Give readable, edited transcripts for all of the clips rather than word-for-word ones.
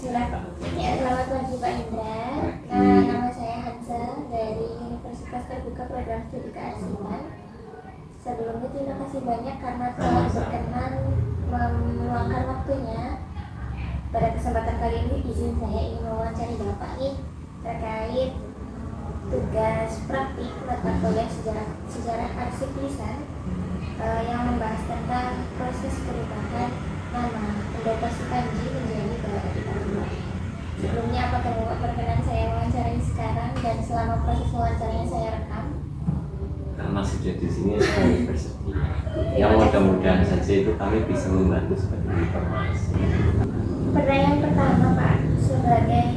Silakan. Ya, selamat pagi Pak Indra. Nama saya Hansa dari Universitas Terbuka Program Studi Kearsipan. Sebelumnya terima kasih banyak karena telah berkenan meluangkan waktunya. Pada kesempatan kali ini izin saya ingin mewawancari Bapak nih terkait tugas praktik mata kuliah sejarah arsip lisan yang membahas tentang proses perubahan nama Pendopo Panji menjadi Balai Adipartima. Sebelumnya apakah Bapak berkenan saya wawancarai sekarang dan selama proses wawancaranya saya rekam? Karena sudah di sini saya harus bersedia. Yang mudah-mudahan saja itu kami bisa membantu sebagai informasi. Pertanyaan pertama Pak, sebagai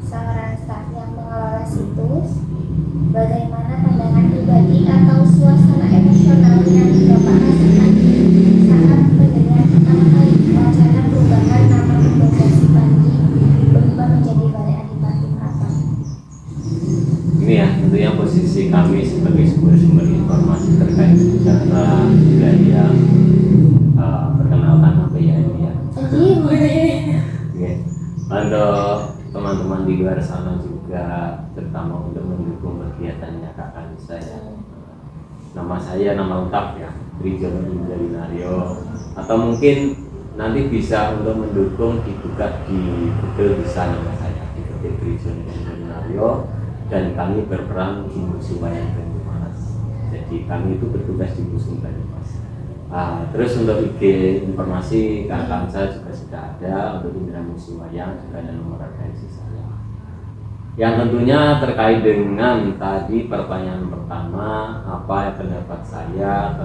seorang staf yang mengelola situs, bagaimana pandangan pribadi atau suasana emosional yang Bapak rasakan saat mendengar pertama kali wacana perubahan nama Pendopo Panji berubah menjadi Balai Adipartima? Ini ya, tentunya posisi kami sebagai sumber informasi terkait sejarah budaya perkenalkan apa ya ini ya. Oke. Untuk teman-teman di luar sana juga, terutama untuk mendukung kegiatannya kakak saya. Nama saya nama lengkap ya, Trijono Indrawinario. Atau mungkin nanti bisa untuk mendukung dibuka di Google bisa nama saya, Trijono Indrawinario. Dan kami berperan di Museum Wayang Banyumas. Jadi kami itu bertugas di Museum Banyumas. Terus untuk IG informasi kakak saya juga sudah ada, untuk Indra Museum Wayang juga ada nomor referensi saya. Yang tentunya terkait dengan tadi pertanyaan pertama, apa pendapat saya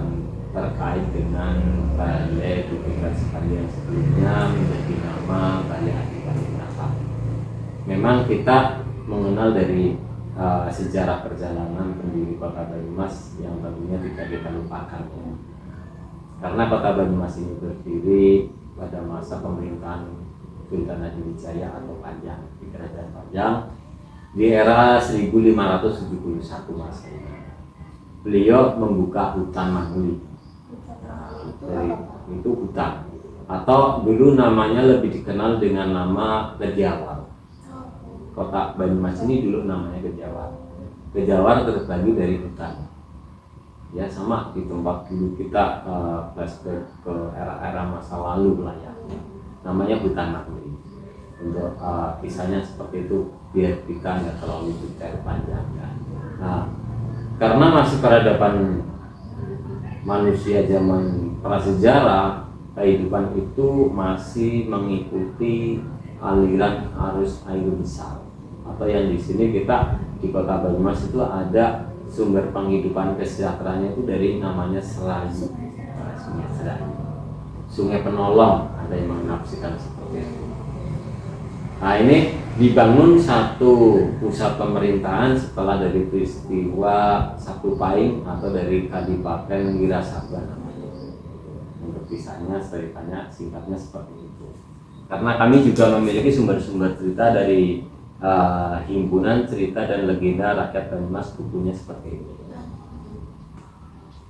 terkait dengan Balai Publikasi yang sebelumnya menjadi nama Balai Adipartima. Memang kita mengenal dari sejarah perjalanan pendiri Kota Banyumas yang tentunya tidak kita lupakan ya. Karena Kota Banyumas ini berdiri pada masa pemerintahan Sultan Hadiwijaya atau Panjang di Kerajaan Panjang di era 1571 Masehi. Beliau membuka hutan Mangguli. Dari itu hutan atau dulu namanya lebih dikenal dengan nama Kejawar. Kota Banyumas ini dulu namanya Kejawar. Kejawar terbagi dari hutan. Ya sama di tempat dulu kita flashback ke era-era masa lalu lah ya. Namanya hutan Mangguli. Untuk kisahnya seperti itu biar kita nggak terlalu detail panjang kan. Nah, karena masih peradaban manusia zaman prasejarah, kehidupan itu masih mengikuti aliran arus air besar, atau yang di sini kita di Kota Banyumas itu ada sumber penghidupan kesejahteraannya itu dari namanya Selayu, Sungai Selayu, Sungai Penolong, ada yang menafsirkan seperti itu. Nah ini dibangun satu pusat pemerintahan setelah dari peristiwa Sapupahing atau dari Kadipaten Wirasaba namanya. Untuk kisahnya, ceritanya singkatnya seperti itu. Karena kami juga memiliki sumber-sumber cerita dari himpunan cerita dan legenda rakyat Banyumas, bukunya seperti itu.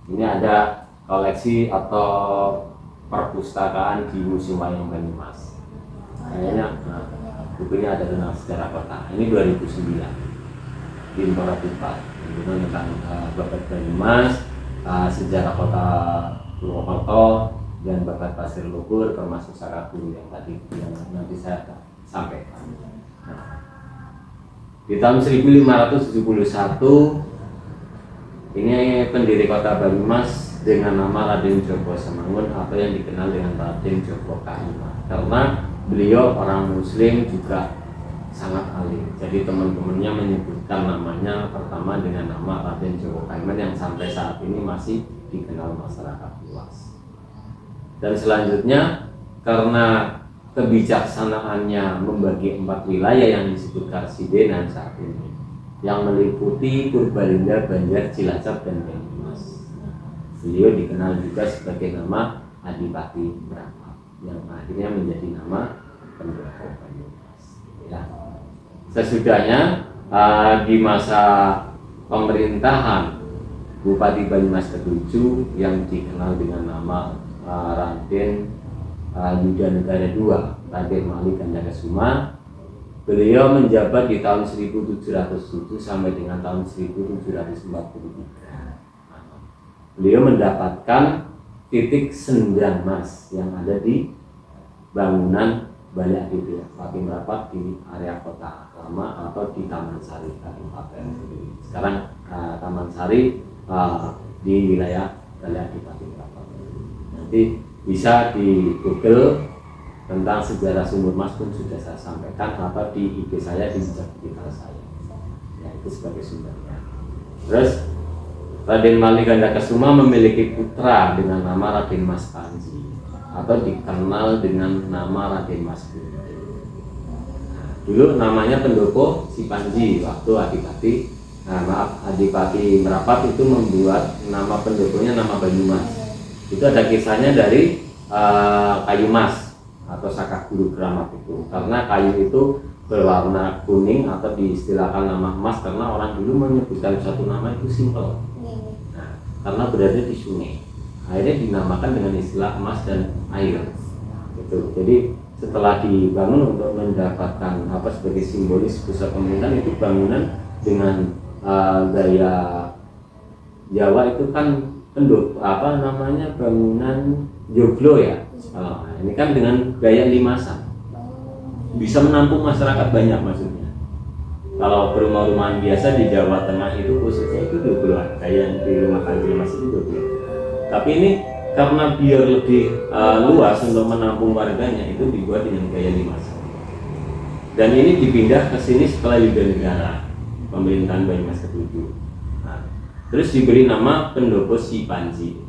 Ini ada koleksi atau perpustakaan di Museum Wayang Banyumas. Kayaknya bukunya ada tentang sejarah kota. Ini 2009 di Impora Pipa, tentang bakat Banyumas, sejarah kota Purwokerto, dan bakat Pasir Luhur termasuk Sarakuru yang tadi yang nanti saya sampaikan. Nah, di tahun 1571 ini pendiri Kota Banyumas dengan nama Raden Djoko Semangun atau yang dikenal dengan Raden Djoko Kaima. Karena beliau orang Muslim juga sangat alim. Jadi teman-temannya menyebutkan namanya pertama dengan nama Raden Djoko Kaima yang sampai saat ini masih dikenal masyarakat luas. Dan selanjutnya karena kebijaksanaannya membagi 4 wilayah yang disebut Karsidenan saat ini, yang meliputi Purbalingga, Banjar, Cilacap, dan Banyumas. Beliau dikenal juga sebagai nama Adipati Brahma yang akhirnya menjadi nama Pendopo Banyumas. Ya. Sesudahnya di masa pemerintahan Bupati Banyumas ke-7 yang dikenal dengan nama Raden Yuda Negara II Raden Mali Gandakesuma. Beliau menjabat di tahun 1707 sampai dengan tahun 1743. Beliau mendapatkan titik sendang emas yang ada di bangunan Balai Aditya Pakim Rapat di area Kota Lama atau di Taman Sari Kabupaten. Sekarang Taman Sari di wilayah Balai Aditya Pakim Rapat. Nanti bisa di Google tentang sejarah sumur emas pun sudah saya sampaikan, atau di IG saya, di jejak digital saya. Ya, itu sebagai sumbernya. Terus Raden Mali Gandakesuma memiliki putra dengan nama Raden Mas Panji atau dikenal dengan nama Raden Mas Gunting. Dulu namanya Pendopo Si Panji waktu Adipati Merapat itu membuat nama pendoponya nama Banyumas. Itu ada kisahnya dari kayu mas atau Saka Guru Keramat itu, karena kayu itu berwarna kuning atau diistilahkan nama emas karena orang dulu menyebutkan satu nama itu simpel. Karena berada di sungai, akhirnya dinamakan dengan istilah emas dan air. Gitu. Jadi setelah dibangun untuk mendapatkan sebagai simbolis pusat pemerintahan, itu bangunan dengan gaya Jawa itu kan bangunan joglo ya. Ini kan dengan gaya limasan, bisa menampung masyarakat banyak maksudnya. Kalau rumah-rumahan biasa di Jawa Tengah itu khususnya itu jogloan, kayak yang di rumah Kanjeng Mas itu joglo. Tapi ini karena biar lebih luas untuk menampung warganya, itu dibuat dengan gaya limasan. Dan ini dipindah ke sini setelah Yuda Negara, pemerintahan Banyumas ke-7. Nah, terus diberi nama Pendopo Si Panji,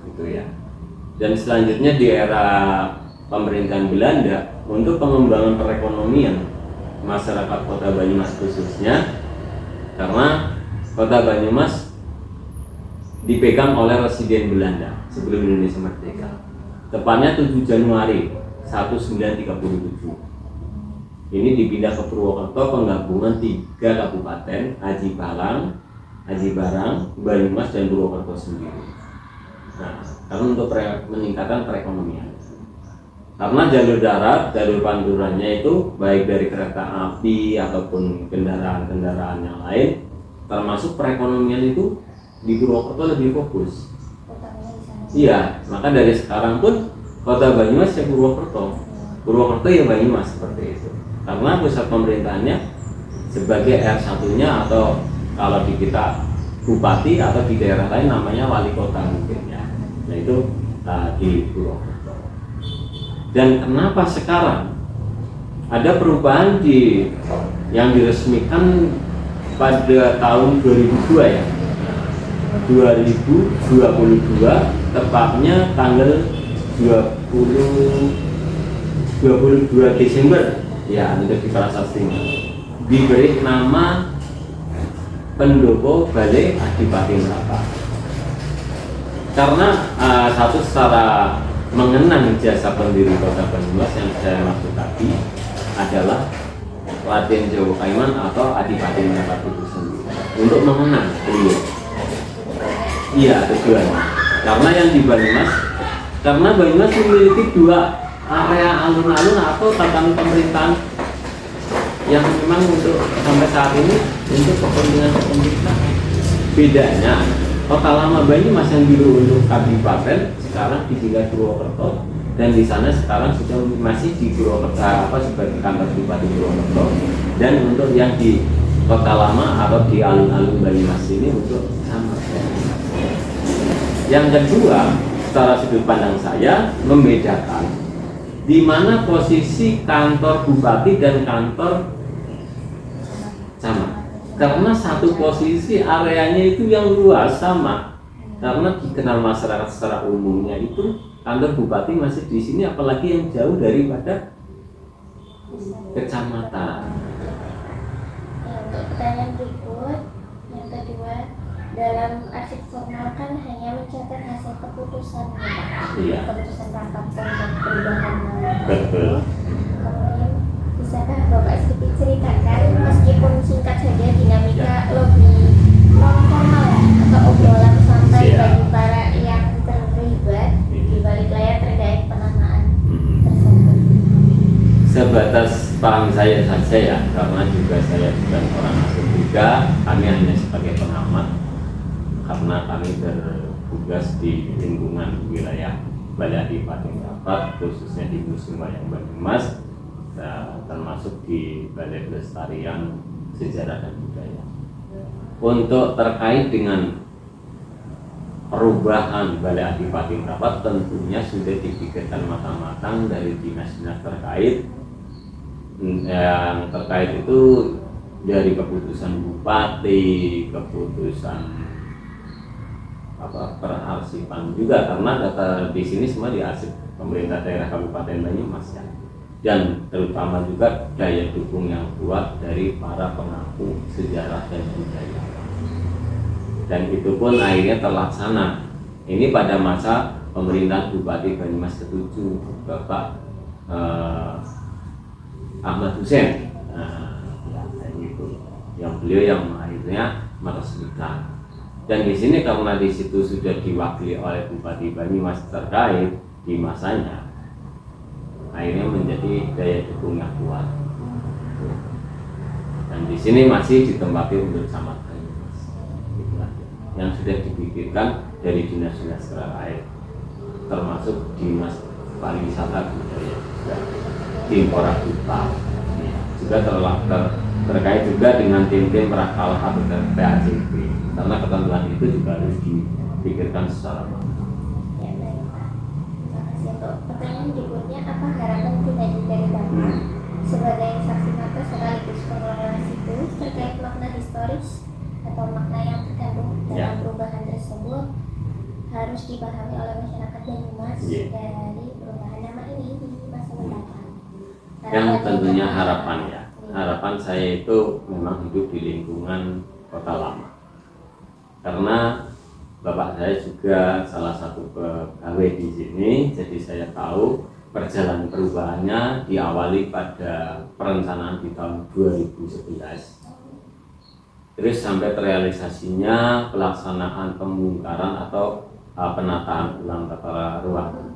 gitu ya. Dan selanjutnya di era pemerintahan Belanda, untuk pengembangan perekonomian masyarakat Kota Banyumas khususnya, karena Kota Banyumas dipegang oleh residen Belanda sebelum Indonesia merdeka, tepatnya 7 Januari 1937. Ini dipindah ke Purwokerto, penggabungan 3 kabupaten, Aji Barang, Banyumas, dan Purwokerto sendiri. Nah, karena untuk meningkatkan perekonomian. Karena jalur darat, jalur panturannya itu baik dari kereta api ataupun kendaraan-kendaraan yang lain, termasuk perekonomian itu di Purwokerto lebih fokus. Iya, maka dari sekarang pun Kota Banyumas ya Purwokerto ya Banyumas, seperti itu. Karena pusat pemerintahannya sebagai R1-nya, atau kalau di kita bupati, atau di daerah lain namanya wali kota mungkin ya. Nah itu di Purwokerto. Dan kenapa sekarang ada perubahan yang diresmikan pada tahun 2002 ya, 2022, tepatnya tanggal 22 Desember ya, untuk di Prasastinya diberi nama Pendopo Balai Adipati Merapat. Karena satu, secara mengenang jasa pendiri Kota Banyumas yang saya maksud tadi adalah Raden Djawa Kaiman atau Adipati Merapat itu sendiri, untuk mengenang beliau. Iya, tujuannya. Karena yang di Banyumas, karena Banyumas memiliki 2 area alun-alun atau tatanan pemerintahan yang memang untuk sampai saat ini untuk kepentingan pemerintahan. Bedanya, Kota Lama Banyumas yang dulu untuk kabupaten sekarang dipindah Purwokerto, dan di sana sekarang sudah masih di Purwokerto sebagai kantor Bupati Purwokerto, dan untuk yang di Kota Lama atau di alun-alun Banyumas ini untuk sama. Yang kedua, secara sudut pandang saya membedakan di mana posisi kantor bupati dan kantor camat. Karena satu posisi areanya itu yang luas sama. Karena dikenal masyarakat secara umumnya itu kantor bupati masih di sini, apalagi yang jauh daripada kecamatan. Untuk pertanyaan berikut, yang kedua, dalam arsip formal kan hanya mencatat hasil keputusan, Iya. keputusan rapat dan perubahan nama. Betul. Kemudian bisakah Bapak sedikit ceritakan, meskipun singkat saja, dinamika lebih non formal atau obrolan santai bagi para yang terlibat di balik layar terkait penamaan tersebut? sebatas paham saya saja ya, karena juga saya bukan orang asing juga, kami hanya sebagai pengamat karena kami bertugas di lingkungan wilayah Balai Adipaten Rapat, khususnya di Museum Wayang Banyumas, termasuk di Balai Pelestarian Sejarah dan Budaya. Untuk terkait dengan perubahan Balai Adipaten Rapat tentunya sudah dipikirkan matang-matang dari dinas-dinas terkait. Yang terkait itu dari keputusan bupati, keputusan perarsipan juga, karena data di sini semua diarsip pemerintah daerah Kabupaten Banyumas ya. Dan terutama juga daya dukung yang kuat dari para pengakui sejarah dan budaya. Dan itu pun akhirnya terlaksana. Ini pada masa pemerintahan Bupati Banyumas ke-7 Bapak Ahmad Hussein. Ya, gitu. Yang beliau yang akhirnya meresmikan. Dan di sini karena di situ sudah diwakili oleh Bupati Banyumas terkait di masanya, akhirnya menjadi daya dukung yang kuat. Dan di sini masih ditempati untuk Camat Banyumas, yang sudah dipikirkan dari dinas-dinas terkait, termasuk dinas pariwisata budaya juga, tim Porakuta, juga terkait juga dengan tim-tim Prakala atau PACP, karena ketentuan itu juga harus dipikirkan secara matang. Ya, baik Pak. Terima kasih. Untuk pertanyaan berikutnya, apa harapan pribadi dari Bapak sebagai saksi mata sekaligus pengelola situs terkait makna historis atau makna yang terkandung dalam perubahan tersebut harus dipahami oleh masyarakat Banyumas dari perubahan nama ini di masa mendatang? Yang tentunya harapan ya. Harapan saya itu memang hidup di lingkungan Kota Lama, karena bapak saya juga salah satu pegawai di sini, jadi saya tahu perjalanan perubahannya diawali pada perencanaan di tahun 2011, terus sampai terrealisasinya pelaksanaan pembongkaran atau penataan ulang tata ruang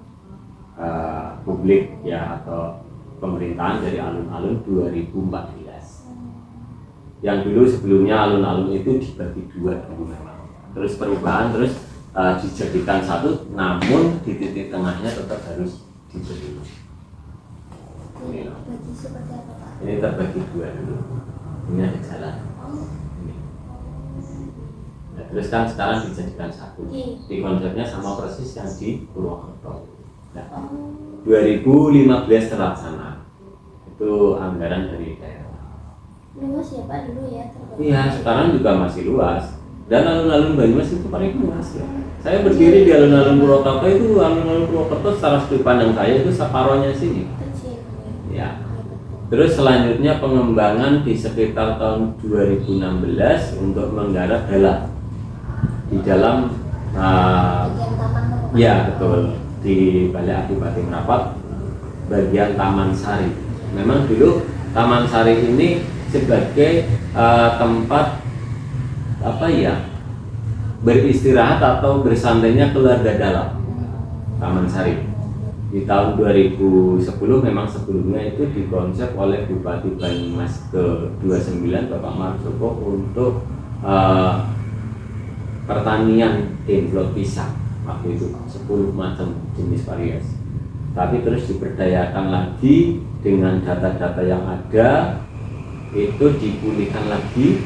publik ya, atau pemerintahan dari alun-alun 2014. Yang dulu sebelumnya alun-alun itu dibagi dua dulu memang. Terus perubahan terus dijadikan satu, namun di titik tengahnya tetap harus diberi. Ini terbagi dua dulu. Ini ada jalan. Ini. Nah, terus kan sekarang dijadikan satu. Di konsepnya sama persis yang di Purwokerto. Nah, 2015 terlaksana. Itu anggaran dari daerah. Luas ya Pak dulu ya? Iya, sekarang juga masih luas. Dan alun-alun Banyumas itu paling luas ya. Saya berdiri di alun-alun Purwokerto itu, alun-alun Purwokerto secara sudut pandang saya itu separohnya sini. Kecil. Ya. Terus selanjutnya pengembangan di sekitar tahun 2016 untuk menggarap di dalam ya betul, di Balai Adipaten Rapat bagian Taman Sari. Memang dulu Taman Sari ini sebagai tempat beristirahat atau bersantainya keluarga dalam. Taman Sari di tahun 2010 memang sebelumnya itu dikonsep oleh Bupati Banyumas ke-29 Bapak Marjoko untuk pertanian templot pisang. Waktu itu 10 macam jenis variasi, tapi terus diberdayakan lagi dengan data-data yang ada, itu dipulihkan lagi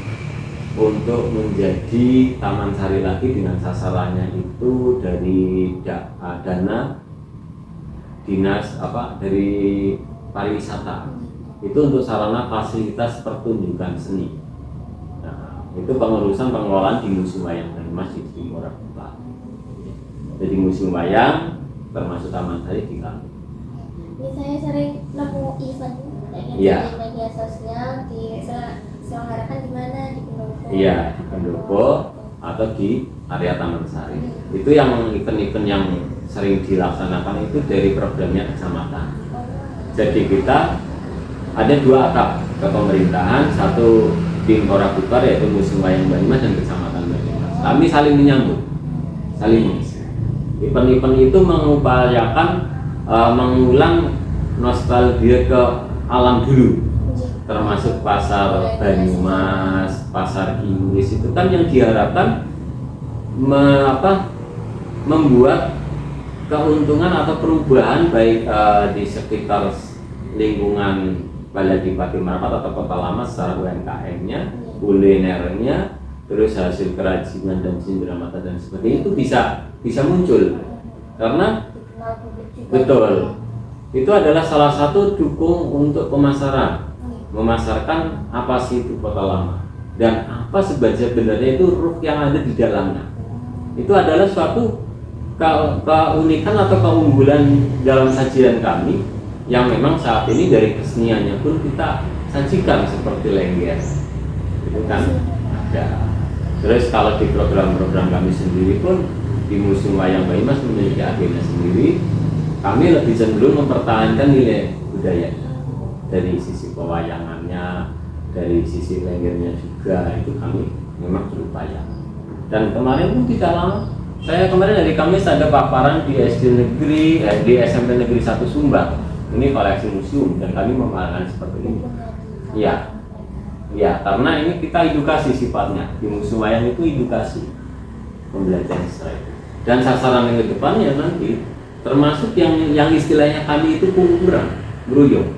untuk menjadi Taman Sari lagi dengan sasarannya itu dari dana dinas dari pariwisata, itu untuk sarana fasilitas pertunjukan seni. Nah, itu pengelolaan di Museum Wayang Banyumas di Timur Kota. Jadi Museum Wayang termasuk Taman Sari di kami. Ini saya sering nemu event di media sosial diselenggarakan di mana, di Pendopo? Iya, di Pendopo atau di area Taman Sari. Itu yang event-event yang sering dilaksanakan itu dari programnya kecamatan. Jadi kita ada dua atap kepemerintahan, satu tim Porakuta yaitu Museum Wayang Banyumas dan Kecamatan Banyumas. Kami saling menyambut, saling mengisi. Event-event itu mengupayakan mengulang nostalgia ke alam dulu, termasuk pasar Banyumas, pasar Inggris itu kan yang diharapkan membuat keuntungan atau perubahan baik di sekitar lingkungan Baladipati Merapat atau Kota Lama secara UMKM-nya, kulinernya, terus hasil kerajinan dan cenderamata dan sebagainya itu bisa muncul karena betul itu adalah salah satu dukung untuk pemasaran, memasarkan apa sih itu Kota Lama dan apa sebenarnya itu ruh yang ada di dalamnya. Itu adalah suatu keunikan atau keunggulan dalam sajian kami yang memang saat ini dari keseniannya pun kita sajikan seperti lengger itu kan ada. Terus kalau di program-program kami sendiri pun di Museum Wayang Banyumas memiliki agenda sendiri, kami lebih cenderung mempertahankan nilai budaya dari sisi pewayangannya, dari sisi lenggernya juga itu kami memang berupaya. Dan kemarin pun tidak lama, saya kemarin dari Kamis ada paparan di SD Negeri, di SMP Negeri 1 Sumba. Ini koleksi museum dan kami memaparkan seperti ini. Iya, ya karena ini kita edukasi sifatnya di Museum Wayang itu edukasi pembelajaran setelah itu. Dan sasaran yang ke depannya nanti termasuk yang istilahnya kami itu kumpulan beruyung.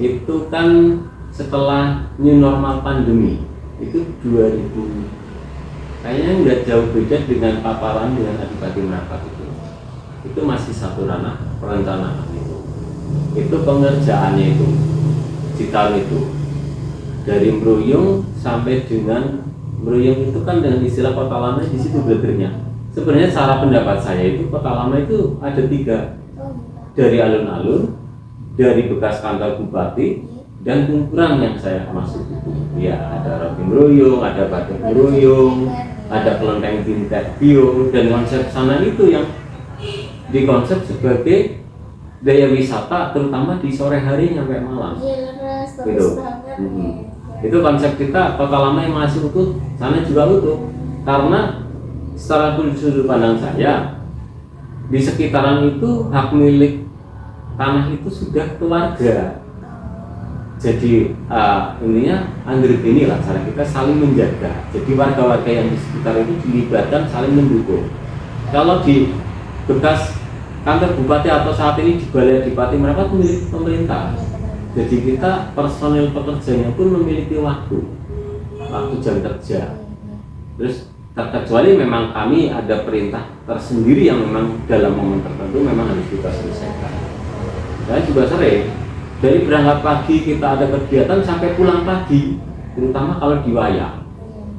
Itu kan setelah new normal pandemi itu 2000 kayaknya nggak jauh beda dengan paparan dengan Adipati Merapat itu masih satu ranah perencanaan itu pengerjaannya itu di tahun itu dari meruyung sampai dengan meruyung itu kan dengan istilah Kota Lama di situ belajarnya. Sebenarnya cara pendapat saya itu Kota Lama itu ada 3, dari alun-alun, dari bekas kantor bupati, dan kumpulan yang saya maksud itu. Ya ada roti meruyung, ada batik meruyung, ada kelenteng vintage bio, dan konsep sana itu yang dikonsep sebagai daya wisata terutama di sore hari sampai malam. Gitu. Itu konsep kita Kota Lama yang masih utuh, sana juga utuh. Karena secara sudut pandang saya di sekitaran itu hak milik tanah itu sudah keluarga. Jadi intinya undergini lah cara kita saling menjaga. Jadi warga-warga yang di sekitar itu dilibatkan saling mendukung. Kalau di bekas kantor bupati atau saat ini di Balai Adipati Merapat milik pemerintah. Jadi kita personil pekerjanya pun memiliki waktu jam kerja. Terus terkecuali memang kami ada perintah tersendiri yang memang dalam momen tertentu memang harus kita selesaikan. Saya juga sering dari berangkat pagi kita ada kegiatan sampai pulang pagi, terutama kalau di wayang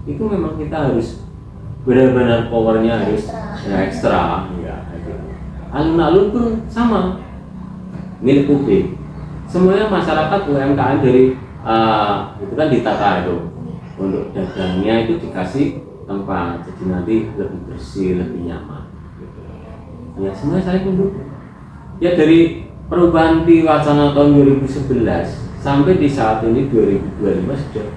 itu memang kita harus benar-benar powernya harus ekstra. Alun-alun pun sama milik publik. Semuanya masyarakat UMKM dari itu kan ditata itu untuk dagangnya itu dikasih tempat jadi nanti lebih bersih, lebih nyaman. Ya semuanya saling mendukung. Ya dari perubahan di wacana tahun 2011 sampai di saat ini 2025 sudah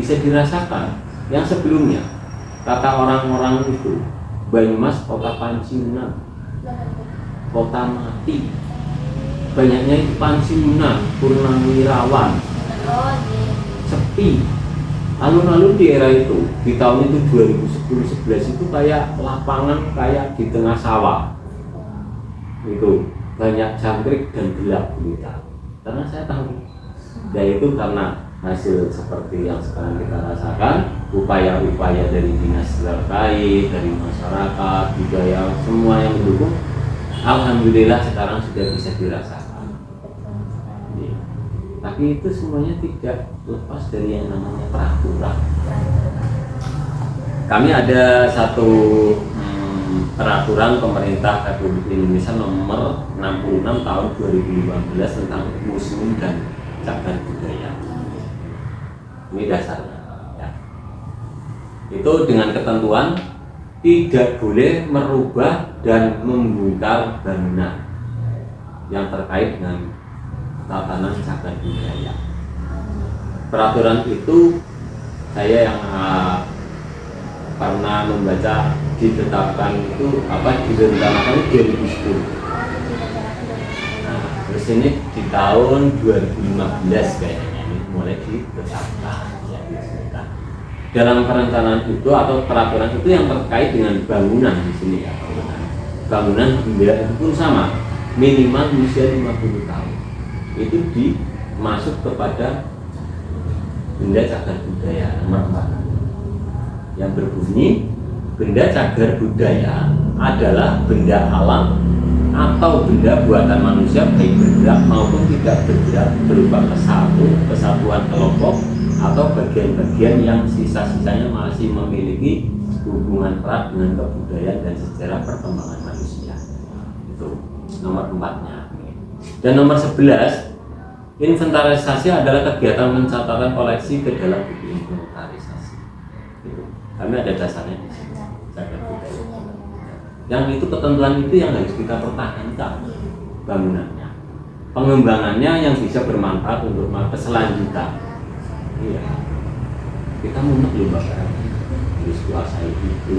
bisa dirasakan yang sebelumnya kata orang-orang itu Banyumas kota pensiunan, kota mati, banyaknya itu pensiunan, purnawirawan, sepi. Alun-alun di era itu di tahun itu 2010-11 itu kayak lapangan kayak di tengah sawah itu banyak jangkrik dan gelap gulita. Karena saya tahu dan itu karena hasil seperti yang sekarang kita rasakan, upaya-upaya dari dinas terkait, dari masyarakat, budaya, semua yang mendukung, alhamdulillah sekarang sudah bisa dirasakan. Tapi itu semuanya tidak lepas dari yang namanya peraturan. Kami ada satu peraturan pemerintah Republik Indonesia nomor 66 tahun 2015 tentang museum dan cagar budaya. Ini dasarnya. Ya. Itu dengan ketentuan tidak boleh merubah dan membongkar bangunan yang terkait dengan tatanan cagar budaya. Peraturan itu saya yang pernah membaca ditetapkan itu direncanakan 2010. Nah, terus kesini di tahun 2015 kayaknya ini mulai ditetapkan ya, ditetapkan. Dalam perencanaan itu atau peraturan itu yang terkait dengan bangunan di sini ya, bangunan benda itu pun sama, minimal usia 50 tahun itu dimasuk kepada benda cagar budaya nomor 4 yang berbunyi benda cagar budaya adalah benda alam atau benda buatan manusia baik bergerak maupun tidak bergerak berupa kesatuan kelompok atau bagian-bagian yang sisa-sisanya masih memiliki hubungan erat dengan kebudayaan dan sejarah perkembangan manusia. Itu nomor 4-nya. Dan nomor 11, inventarisasi adalah kegiatan pencatatan koleksi ke dalam buku inventarisasi. Itu. Kami ada dasarnya di sini. Cagar budaya. Yang itu ketentuan itu yang harus kita pertahankan bangunannya, pengembangannya yang bisa bermanfaat untuk keselanjutan. Iya, kita munek loh Bapak, harus kuasai itu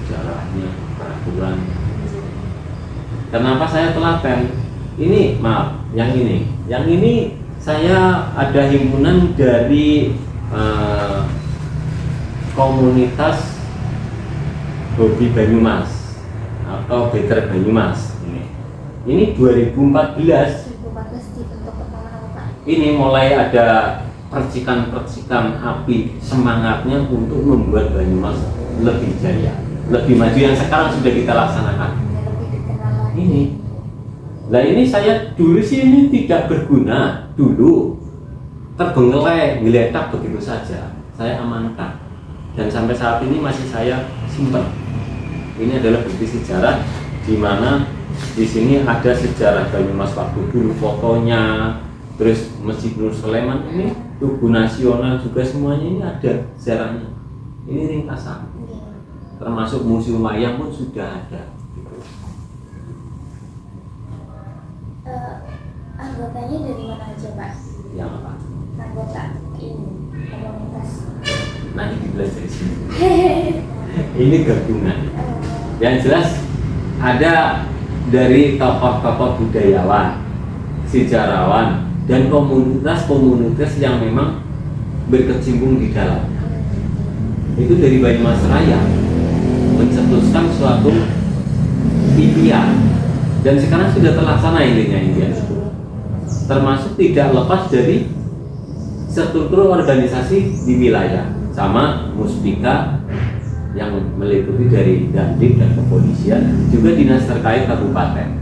sejarahnya, peraturan. Kenapa saya telaten? Ini maaf, yang ini saya ada himpunan dari komunitas hobi Banyumas atau Better Banyumas ini 2014 dibentuk pertama Pak. ini mulai ada percikan-percikan api semangatnya untuk membuat Banyumas lebih jaya, lebih maju yang sekarang sudah kita laksanakan. Lebih dikenal lagi. Ini, nah ini saya dulu sih ini tidak berguna dulu, terbengkelai, geletak begitu saja. Saya amankan dan sampai saat ini masih saya simpan. Ini adalah bukti sejarah di mana di sini ada sejarah Banyumas waktu dulu fotonya, terus Masjid Nur Sleman ini Tugu Nasional juga semuanya ini ada sejarahnya. Ini ringkasan, termasuk museum wayang pun sudah ada. Anggotanya dari mana aja Pak? Yang apa? Anggota ini komunitas. Nanti dipelajari sini. Ini gabungan. Yang jelas ada dari tokoh-tokoh budayawan, sejarawan, dan komunitas-komunitas yang memang berkecimpung di dalam. Itu dari Banyumas Raya mencetuskan suatu impian dan sekarang sudah terlaksana intinya impian itu. Termasuk tidak lepas dari struktur organisasi di wilayah sama Muspika yang meliputi dari Dandim dan kepolisian, juga dinas terkait kabupaten,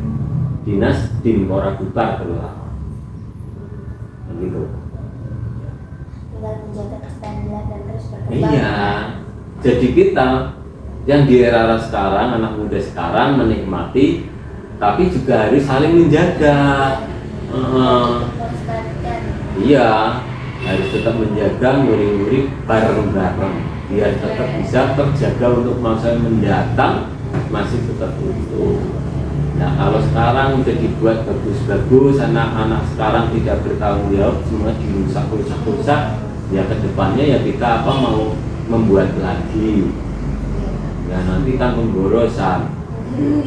dinas Dinkora Bubar terutama. Begitu. Tinggal menjaga kestabilan dan terus berkembang. Iya. Jadi kita yang di era sekarang, anak muda sekarang menikmati, tapi juga harus saling menjaga. Melestarikan. Iya, harus tetap menjaga, nguri-nguri bareng-bareng biar tetap bisa terjaga untuk masa mendatang masih tetap utuh. Nah kalau sekarang udah dibuat bagus-bagus, anak-anak sekarang tidak bertanggung jawab, semua dirusak-rusak, ya kedepannya ya kita mau membuat lagi. Ya nanti kan pemborosan.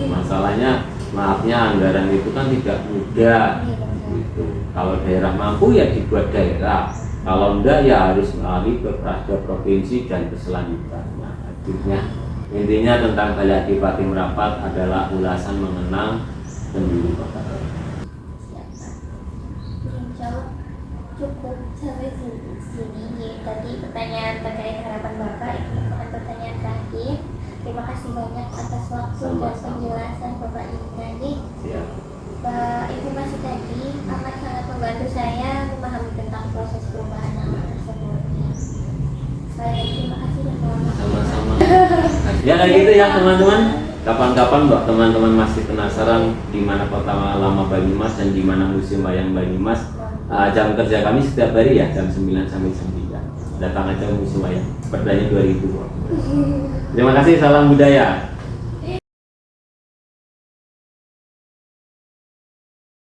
Masalahnya maafnya anggaran itu kan tidak mudah. Gitu. Kalau daerah mampu ya dibuat daerah, kalau enggak ya harus lari ke provinsi dan keselanjutannya. Intinya tentang Balai Adipati Merapat adalah ulasan mengenang pendiri kota. Jawab cukup sampai sini. Tadi pertanyaan terkait harapan Bapak, itu merupakan pertanyaan terakhir. Terima kasih banyak atas waktu dan penjelasan Bapak ini tadi. Informasi tadi amat sangat membantu saya memahami tentang proses perubahan nama tersebut. Baik, terima kasih dan Sama-sama. Ya kayak gitu ya teman-teman. Kapan-kapan buat teman-teman masih penasaran di mana kota lama Banyumas dan di mana museum wayang Banyumas, jam kerja kami setiap hari ya jam 9 sampai jam 3. Datang aja museum wayang. Perdanya 2000. Terima kasih, salam budaya.